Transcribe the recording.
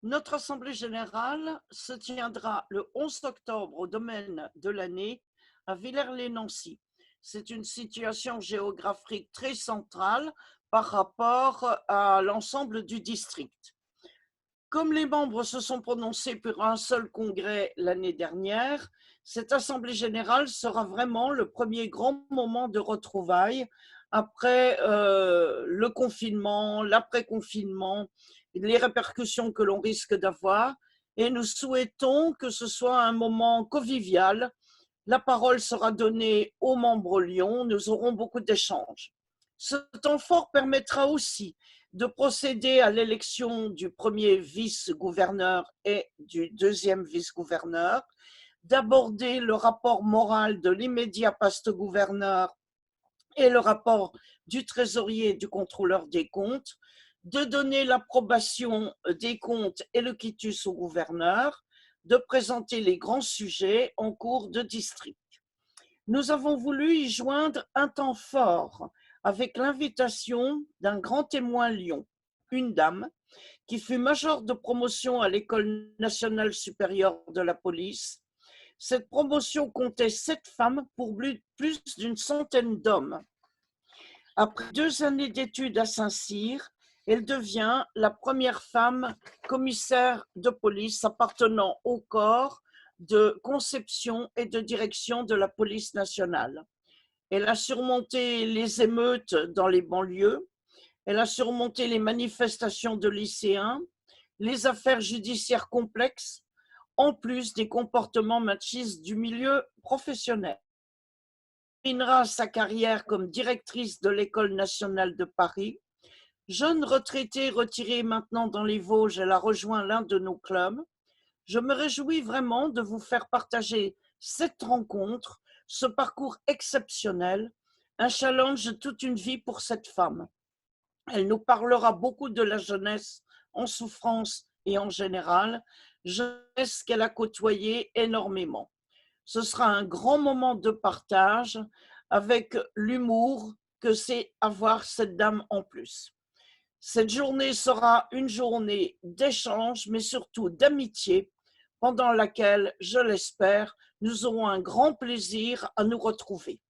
Notre assemblée générale se tiendra le 11 octobre au domaine de l'année à Villers-lès-Nancy. C'est une situation géographique très centrale par rapport à l'ensemble du district. Comme les membres se sont prononcés pour un seul congrès l'année dernière, cette assemblée générale sera vraiment le premier grand moment de retrouvailles après le confinement, l'après-confinement, les répercussions que l'on risque d'avoir. Et nous souhaitons que ce soit un moment convivial. La parole sera donnée aux membres Lyon. Nous aurons beaucoup d'échanges. Ce temps fort permettra aussi de procéder à l'élection du premier vice-gouverneur et du deuxième vice-gouverneur, d'aborder le rapport moral de l'immédiat poste-gouverneur et le rapport du trésorier et du contrôleur des comptes, de donner l'approbation des comptes et le quitus au gouverneur, de présenter les grands sujets en cours de district. Nous avons voulu y joindre un temps fort avec l'invitation d'un grand témoin Lyon, une dame qui fut major de promotion à l'École nationale supérieure de la police. Cette promotion comptait 7 femmes pour plus d'une centaine d'hommes. Après 2 années d'études à Saint-Cyr, elle devient la première femme commissaire de police appartenant au corps de conception et de direction de la police nationale. Elle a surmonté les émeutes dans les banlieues, elle a surmonté les manifestations de lycéens, les affaires judiciaires complexes, en plus des comportements machistes du milieu professionnel. Elle terminera sa carrière comme directrice de l'École nationale de Paris. Jeune retraitée retirée maintenant dans les Vosges, elle a rejoint l'un de nos clubs. Je me réjouis vraiment de vous faire partager cette rencontre, ce parcours exceptionnel, un challenge de toute une vie pour cette femme. Elle nous parlera beaucoup de la jeunesse en souffrance et en général, jeunesse qu'elle a côtoyée énormément. Ce sera un grand moment de partage avec l'humour que sait avoir cette dame en plus. Cette journée sera une journée d'échange, mais surtout d'amitié, pendant laquelle, je l'espère, nous aurons un grand plaisir à nous retrouver.